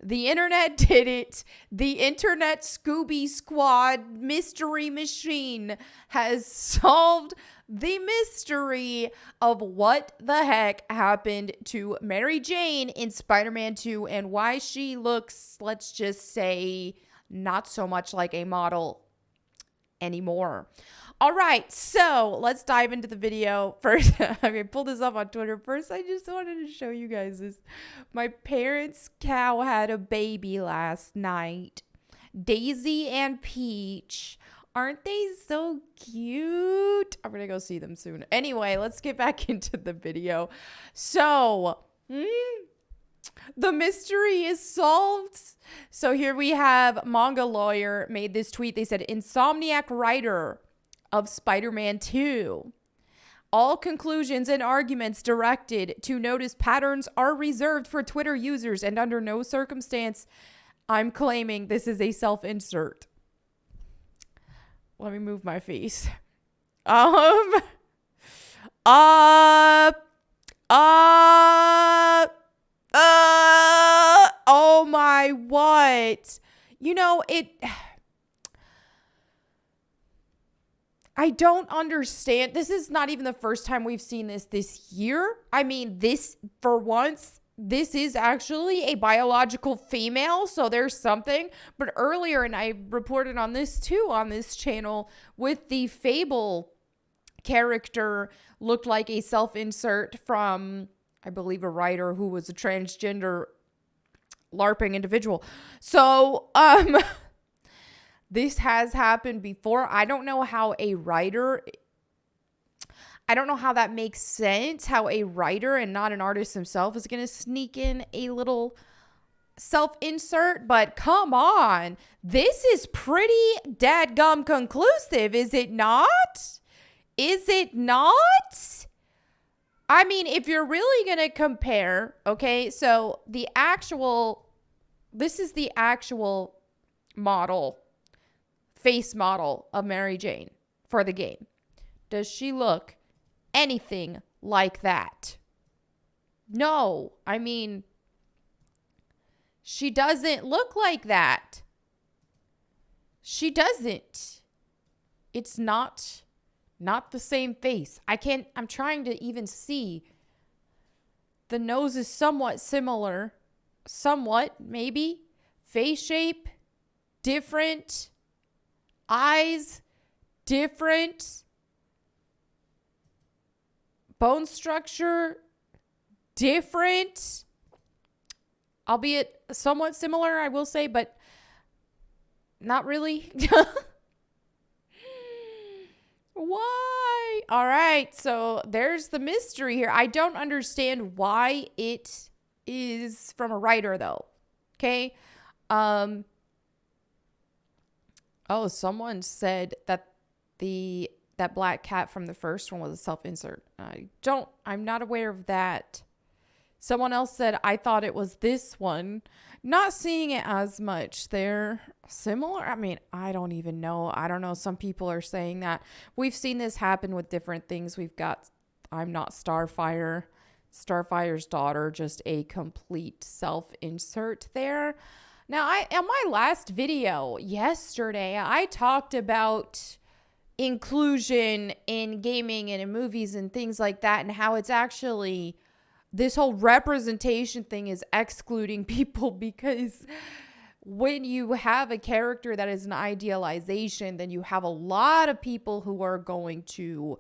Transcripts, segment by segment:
The internet did it. The internet Scooby Squad mystery machine has solved the mystery of what the heck happened to Mary Jane in Spider-Man 2 and why she looks, let's just say, not so much like a model anymore. All right, so let's dive into the video. First, I pulled this up on Twitter. First, I just wanted to show you guys this. My parents' cow had a baby last night. Daisy and Peach. Aren't they so cute? I'm going to go see them soon. Anyway, let's get back into the video. So, the mystery is solved. So here we have Manga Lawyer made this tweet. They said, Insomniac writer of Spider-Man 2. All conclusions and arguments directed to notice patterns are reserved for Twitter users, and under no circumstance I'm claiming this is a self-insert. Let me move my face. Oh my, what? You know, I don't understand. This is not even the first time we've seen this year. I mean, this, for once, this is actually a biological female, so there's something. But earlier, and I reported on this too on this channel, with the Fable character looked like a self-insert from, I believe, a writer who was a transgender LARPing individual. So, this has happened before. I don't know how a writer, I don't know how that makes sense, how a writer and not an artist himself is going to sneak in a little self-insert, but come on. This is pretty dadgum conclusive, is it not? Is it not? I mean, if you're really going to compare, okay, so this is the actual model, face model of Mary Jane for the game. Does she look anything like that? No. I mean, she doesn't look like that. She doesn't. It's not the same face. I'm trying to even see. The nose is somewhat similar. Somewhat, maybe. Face shape, different. Eyes, different. Bone structure, different. Albeit somewhat similar, I will say, but not really. Why? All right, so there's the mystery here. I don't understand why it is from a writer, though. Okay? Oh, someone said that that black cat from the first one was a self-insert. I'm not aware of that. Someone else said, I thought it was this one. Not seeing it as much. They're similar. I mean, I don't even know. I don't know. Some people are saying that. We've seen this happen with different things. We've got I'm Not Starfire. Starfire's daughter, just a complete self-insert there. Now, on my last video yesterday, I talked about inclusion in gaming and in movies and things like that, and how it's actually, this whole representation thing is excluding people, because when you have a character that is an idealization, then you have a lot of people who are going to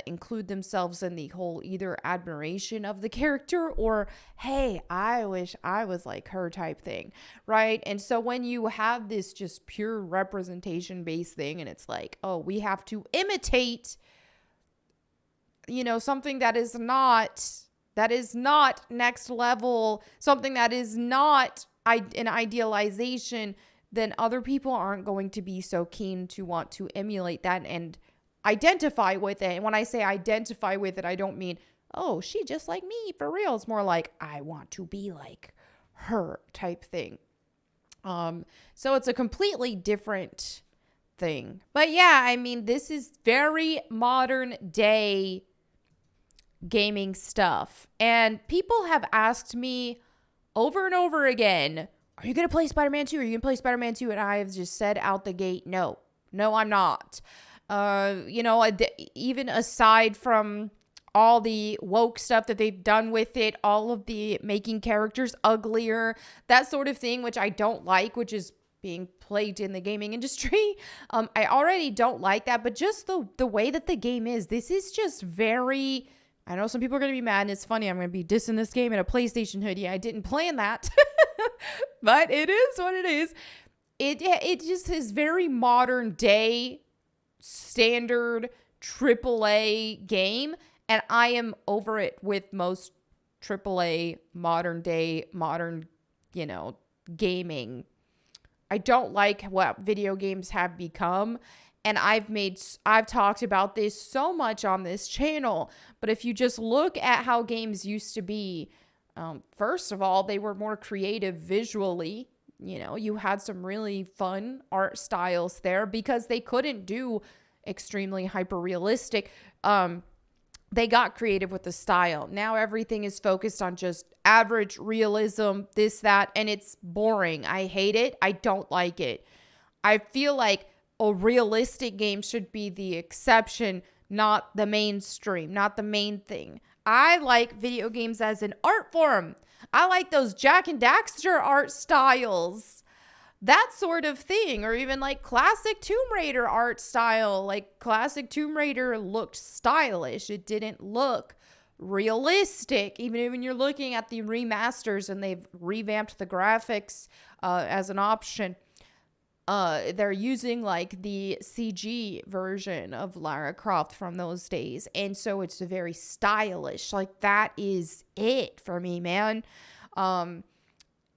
include themselves in the whole either admiration of the character or, hey, I wish I was like her type thing, right? And so when you have this just pure representation based thing, and it's like, oh, we have to imitate, something that is not next level, something that is not an idealization, then other people aren't going to be so keen to want to emulate that and identify with it. And when I say identify with it, I don't mean, oh, she just like me for real. It's more like, I want to be like her type thing. So it's a completely different thing. But yeah, I mean, this is very modern day gaming stuff. And people have asked me over and over again, are you going to play Spider-Man 2? Are you going to play Spider-Man 2? And I have just said out the gate, no, I'm not. Even aside from all the woke stuff that they've done with it, all of the making characters uglier, that sort of thing, which I don't like, which is being plagued in the gaming industry. I already don't like that, but just the way that the game is, this is just very, I know some people are going to be mad, and it's funny, I'm going to be dissing this game in a PlayStation hoodie. I didn't plan that, but it is what it is. It just is very modern day, standard AAA game, and I am over it with most AAA modern day, gaming. I don't like what video games have become. And I've talked about this so much on this channel. But if you just look at how games used to be, first of all, they were more creative visually. You had some really fun art styles there because they couldn't do extremely hyper realistic. They got creative with the style. Now everything is focused on just average realism, this, that, and it's boring. I hate it. I don't like it. I feel like a realistic game should be the exception, not the mainstream, not the main thing. I like video games as an art form. I like those Jak and Daxter art styles. That sort of thing, or even like classic Tomb Raider art style. Like classic Tomb Raider looked stylish. It didn't look realistic. Even when you're looking at the remasters and they've revamped the graphics as an option, they're using like the CG version of Lara Croft from those days. And so it's very stylish. Like that is it for me, man.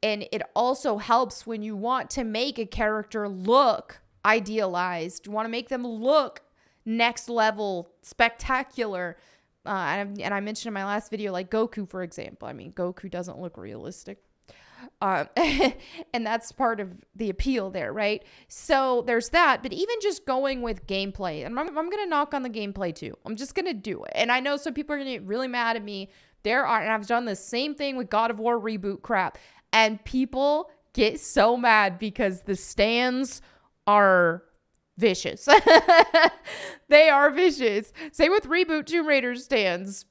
And it also helps when you want to make a character look idealized. You want to make them look next level, spectacular. And I mentioned in my last video, like Goku, for example. I mean, Goku doesn't look realistic. And that's part of the appeal there, right? So there's that. But even just going with gameplay, and I'm going to knock on the gameplay too. I'm just going to do it. And I know some people are going to get really mad at me. And I've done the same thing with God of War reboot crap. And people get so mad because the stands are vicious. They are vicious. Same with reboot Tomb Raider stands.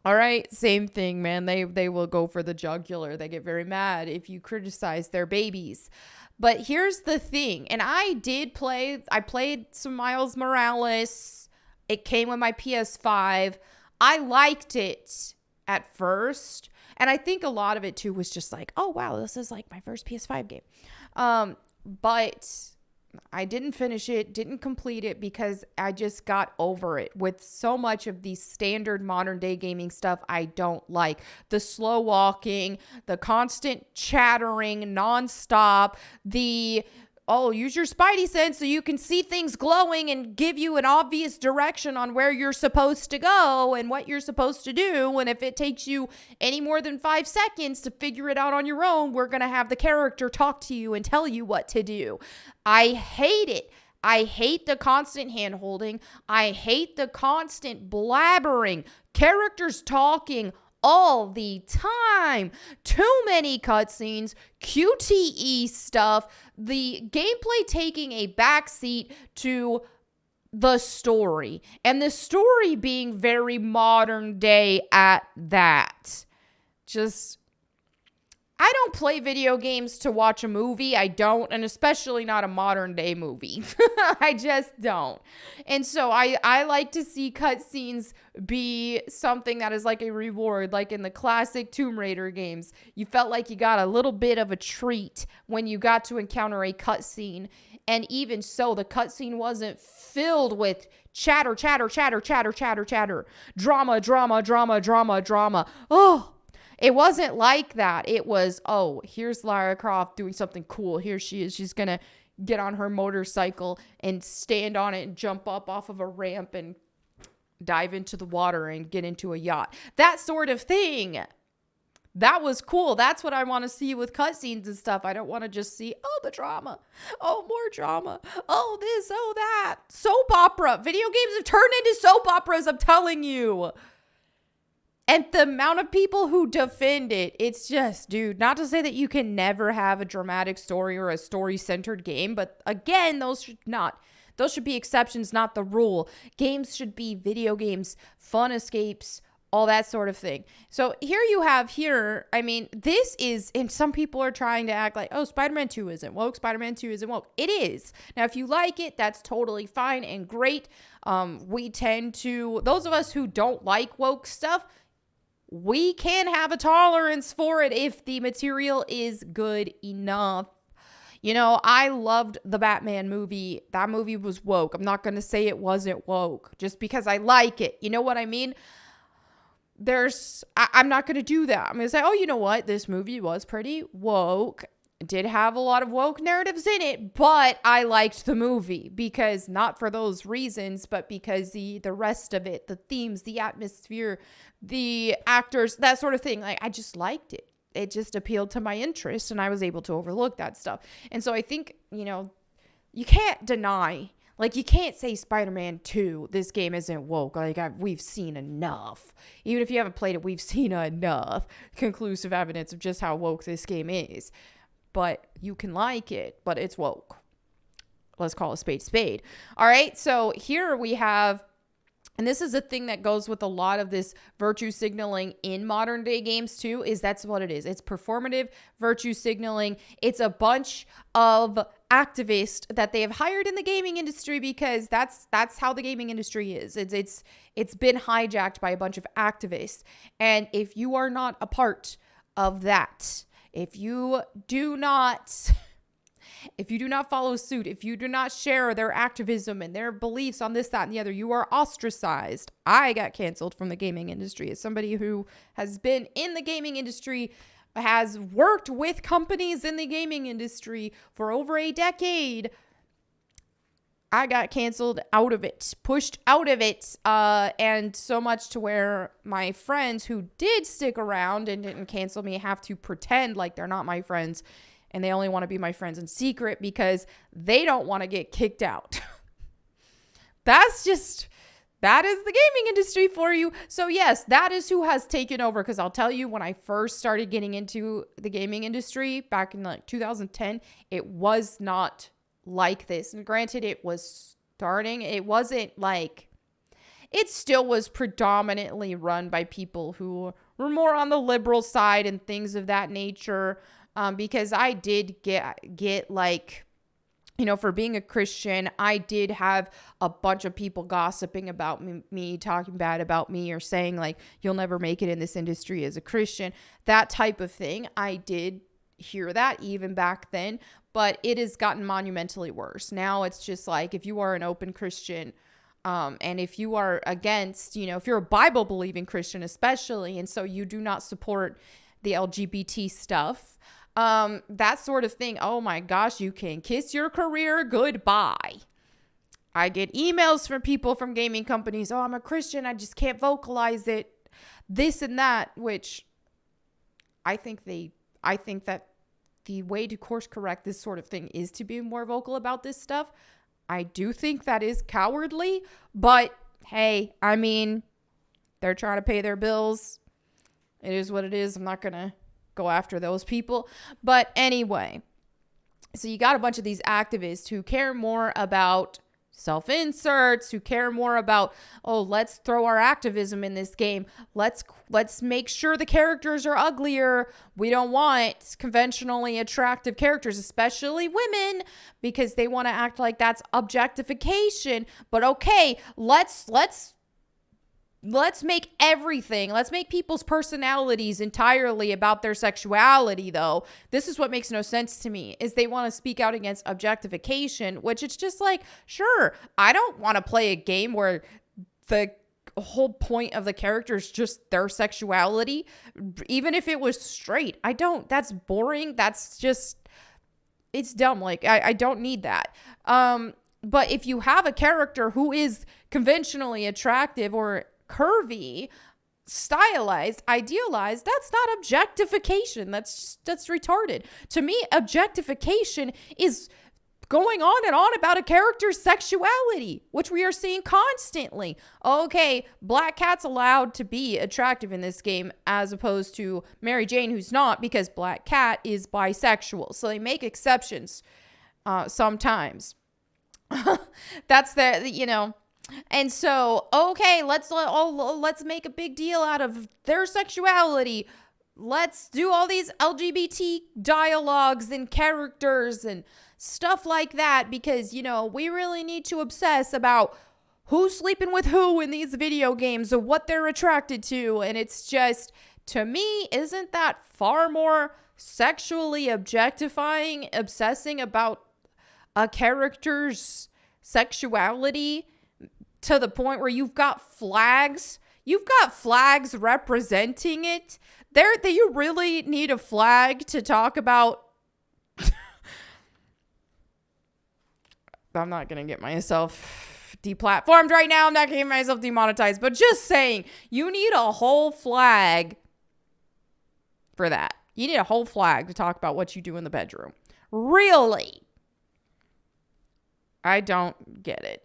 All right, same thing, man. They will go for the jugular. They get very mad if you criticize their babies. But here's the thing. And I played some Miles Morales. It came with my PS5. I liked it at first. And I think a lot of it too was just like, oh wow, this is like my first PS5 game. But I didn't finish it, didn't complete it because I just got over it with so much of the standard modern day gaming stuff I don't like. The slow walking, the constant chattering nonstop, use your spidey sense so you can see things glowing and give you an obvious direction on where you're supposed to go and what you're supposed to do. And if it takes you any more than 5 seconds to figure it out on your own, we're going to have the character talk to you and tell you what to do. I hate it. I hate the constant hand holding. I hate the constant blabbering, characters talking all the time. Too many cutscenes, QTE stuff, the gameplay taking a backseat to the story, and the story being very modern day at that. I don't play video games to watch a movie. I don't, and especially not a modern day movie. I just don't. And so I like to see cutscenes be something that is like a reward, like in the classic Tomb Raider games. You felt like you got a little bit of a treat when you got to encounter a cutscene. And even so, the cutscene wasn't filled with chatter, chatter, chatter, chatter, chatter, chatter, drama, drama, drama, drama, drama. Oh, it wasn't like that. It was, oh, here's Lara Croft doing something cool. Here she is. She's going to get on her motorcycle and stand on it and jump up off of a ramp and dive into the water and get into a yacht. That sort of thing. That was cool. That's what I want to see with cutscenes and stuff. I don't want to just see, oh, the drama. Oh, more drama. Oh, this, oh, that. Soap opera. Video games have turned into soap operas, I'm telling you. And the amount of people who defend it, it's just, dude, not to say that you can never have a dramatic story or a story-centered game, but again, those should be exceptions, not the rule. Games should be video games, fun escapes, all that sort of thing. So I mean, this is, and some people are trying to act like, oh, Spider-Man 2 isn't woke, Spider-Man 2 isn't woke. It is. Now, if you like it, that's totally fine and great. Those of us who don't like woke stuff, we can have a tolerance for it if the material is good enough. You know, I loved the Batman movie. That movie was woke. I'm not going to say it wasn't woke just because I like it. You know what I mean? I'm not going to do that. I'm going to say, oh, you know what? This movie was pretty woke. It did have a lot of woke narratives in it, but I liked the movie because not for those reasons, but because the rest of it, the themes, the atmosphere, the actors, that sort of thing. Like, I just liked it. It just appealed to my interest and I was able to overlook that stuff. And so I think, you know, you can't deny, like, you can't say Spider-Man 2, this game isn't woke. Like, we've seen enough. Even if you haven't played it, we've seen enough conclusive evidence of just how woke this game is. But you can like it, but it's woke. Let's call a spade. All right, so here we have, and this is a thing that goes with a lot of this virtue signaling in modern day games too, is that's what it is. It's performative virtue signaling. It's a bunch of activists that they have hired in the gaming industry because that's how the gaming industry is. It's been hijacked by a bunch of activists. And if you are not a part of that, if you do not follow suit, if you do not share their activism and their beliefs on this, that, and the other, you are ostracized. I got canceled from the gaming industry as somebody who has been in the gaming industry, has worked with companies in the gaming industry for over a decade. I got canceled out of it, pushed out of it, and so much to where my friends who did stick around and didn't cancel me have to pretend like they're not my friends, and they only want to be my friends in secret because they don't want to get kicked out. That is the gaming industry for you. So yes, that is who has taken over, because I'll tell you, when I first started getting into the gaming industry back in like 2010, it was not like this. And granted, it wasn't like, it still was predominantly run by people who were more on the liberal side and things of that nature. Because I did get like, you know, for being a Christian, I did have a bunch of people gossiping about me, talking bad about me, or saying like, you'll never make it in this industry as a Christian, that type of thing. I did hear that even back then, but it has gotten monumentally worse. Now it's just like, if you are an open Christian, and if you are against, you know, if you're a Bible believing Christian especially, and so you do not support the LGBT stuff, that sort of thing, oh my gosh, you can kiss your career goodbye. I get emails from people from gaming companies, oh, I'm a Christian, I just can't vocalize it, this and that, which I think that the way to course correct this sort of thing is to be more vocal about this stuff. I do think that is cowardly, but hey, I mean, they're trying to pay their bills. It is what it is. I'm not going to go after those people. But anyway, so you got a bunch of these activists who care more about self-inserts, who care more about, oh, let's throw our activism in this game. Let's make sure the characters are uglier. We don't want conventionally attractive characters, especially women, because they want to act like that's objectification. But okay, let's make everything, let's make people's personalities entirely about their sexuality, though. This is what makes no sense to me, is they want to speak out against objectification, which it's just like, sure, I don't want to play a game where the whole point of the character is just their sexuality, even if it was straight. I don't. That's boring. That's just, it's dumb. Like, I don't need that. But if you have a character who is conventionally attractive or curvy, stylized, idealized, that's not objectification. That's retarded. To me, objectification is going on and on about a character's sexuality, which we are seeing constantly. Okay, Black Cat's allowed to be attractive in this game as opposed to Mary Jane, who's not, because Black Cat is bisexual. So they make exceptions sometimes. That's and so, okay, let's make a big deal out of their sexuality. Let's do all these LGBT dialogues and characters and stuff like that because, we really need to obsess about who's sleeping with who in these video games or what they're attracted to. And it's just, to me, isn't that far more sexually objectifying, obsessing about a character's sexuality to the point where you've got flags representing it? Do you really need a flag to talk about? I'm not going to get myself deplatformed right now. I'm not getting myself demonetized, but just saying, you need a whole flag for that. You need a whole flag to talk about what you do in the bedroom. Really? I don't get it.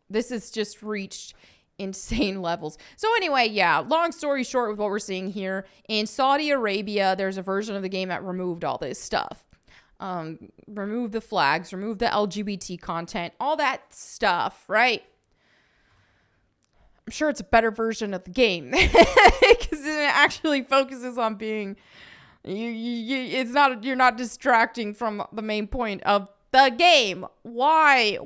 This has just reached insane levels. So anyway, yeah, long story short with what we're seeing here, in Saudi Arabia, there's a version of the game that removed all this stuff. Remove the flags, remove the LGBT content, all that stuff, right? I'm sure it's a better version of the game because it actually focuses on being you're not distracting from the main point of the game. Why?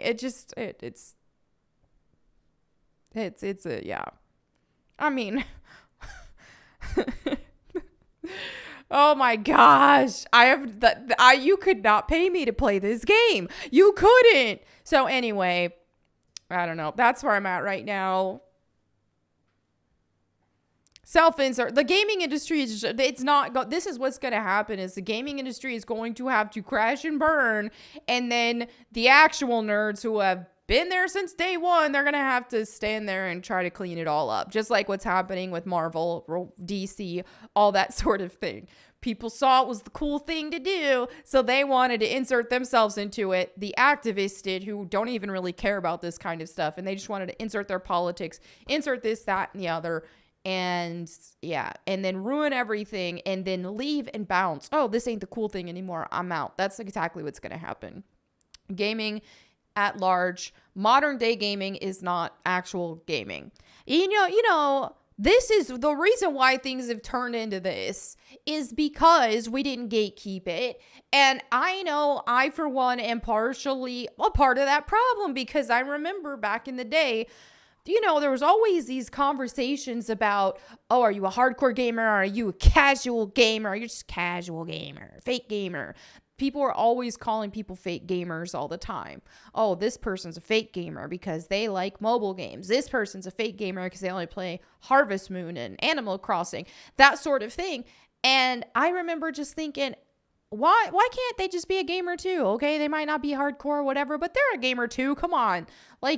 It's yeah. I mean, oh my gosh. You could not pay me to play this game. You couldn't. So anyway, I don't know. That's where I'm at right now. Self-insert. The gaming industry is this is what's going to happen is the gaming industry is going to have to crash and burn. And then the actual nerds who have been there since day one, they're going to have to stand there and try to clean it all up. Just like what's happening with Marvel, DC, all that sort of thing. People saw it was the cool thing to do, so they wanted to insert themselves into it. The activists did, who don't even really care about this kind of stuff, and they just wanted to insert their politics, insert this, that, and the other, and yeah, and then ruin everything, and then leave and bounce. Oh, this ain't the cool thing anymore. I'm out. That's exactly what's going to happen. Gaming at large, modern day gaming is not actual gaming. You know, this is the reason why things have turned into this is because we didn't gatekeep it. And I know I, for one, am partially a part of that problem because I remember back in the day, there was always these conversations about, oh, are you a hardcore gamer? Are you a casual gamer? Are you just a casual gamer, fake gamer? People are always calling people fake gamers all the time. Oh, this person's a fake gamer because they like mobile games. This person's a fake gamer because they only play Harvest Moon and Animal Crossing, that sort of thing. And I remember just thinking, why can't they just be a gamer too? Okay, they might not be hardcore or whatever, but they're a gamer too. Come on,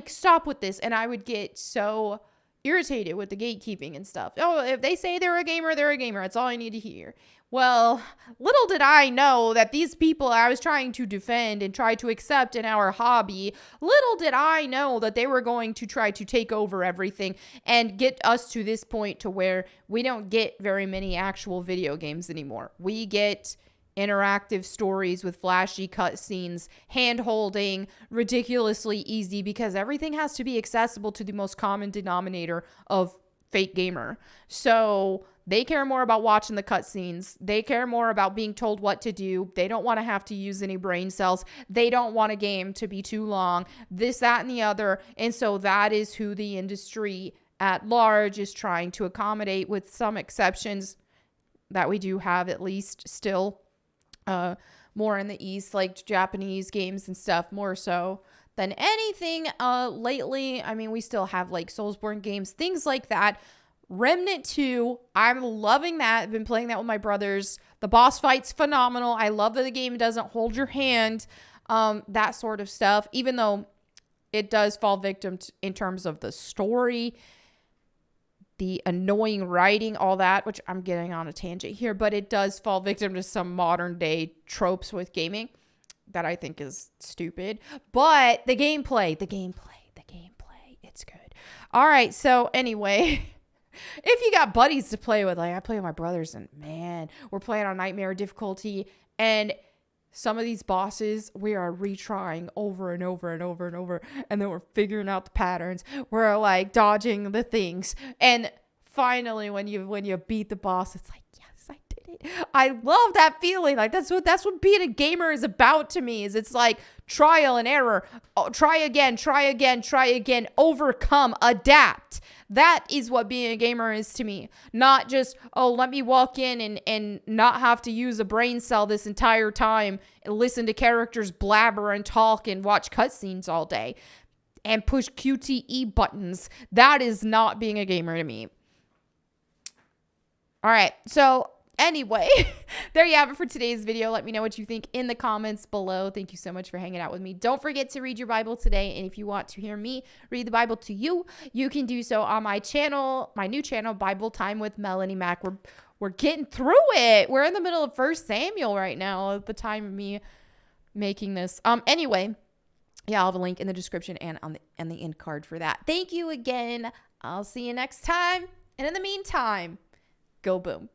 stop with this. And I would get so irritated with the gatekeeping and stuff. Oh, if they say they're a gamer, they're a gamer. That's all I need to hear. Well, little did I know that these people I was trying to defend and try to accept in our hobby, little did I know that they were going to try to take over everything and get us to this point to where we don't get very many actual video games anymore. We get interactive stories with flashy cutscenes, hand-holding, ridiculously easy because everything has to be accessible to the most common denominator of fake gamer. So they care more about watching the cutscenes. They care more about being told what to do. They don't want to have to use any brain cells. They don't want a game to be too long. This, that, and the other. And so that is who the industry at large is trying to accommodate, with some exceptions that we do have at least still more in the East, like Japanese games and stuff, more so than anything lately. I mean, we still have like Soulsborne games, things like that. Remnant 2, I'm loving that. I've been playing that with my brothers. The boss fight's phenomenal. I love that the game doesn't hold your hand, that sort of stuff, even though it does fall victim in terms of the story. the annoying writing, all that, which I'm getting on a tangent here, but it does fall victim to some modern day tropes with gaming that I think is stupid. But the gameplay, it's good. All right, so anyway, if you got buddies to play with, like I play with my brothers, and man, we're playing on nightmare difficulty, and some of these bosses we are retrying over and over and over and over, and then we're figuring out the patterns. We're like dodging the things, and finally when you beat the boss, it's like, yes, I did it. I love that feeling. Like that's what being a gamer is about to me. Is it's like trial and error. Oh, try again, overcome, adapt. That is what being a gamer is to me. Not just, oh, let me walk in and not have to use a brain cell this entire time and listen to characters blabber and talk and watch cutscenes all day and push QTE buttons. That is not being a gamer to me. All right, so anyway, there you have it for today's video. Let me know what you think in the comments below. Thank you so much for hanging out with me. Don't forget to read your Bible today. And if you want to hear me read the Bible to you, you can do so on my channel, my new channel, Bible Time with Melanie Mack. We're getting through it. We're in the middle of 1 Samuel right now at the time of me making this. Anyway, yeah, I'll have a link in the description and on the end card for that. Thank you again. I'll see you next time. And in the meantime, go boom.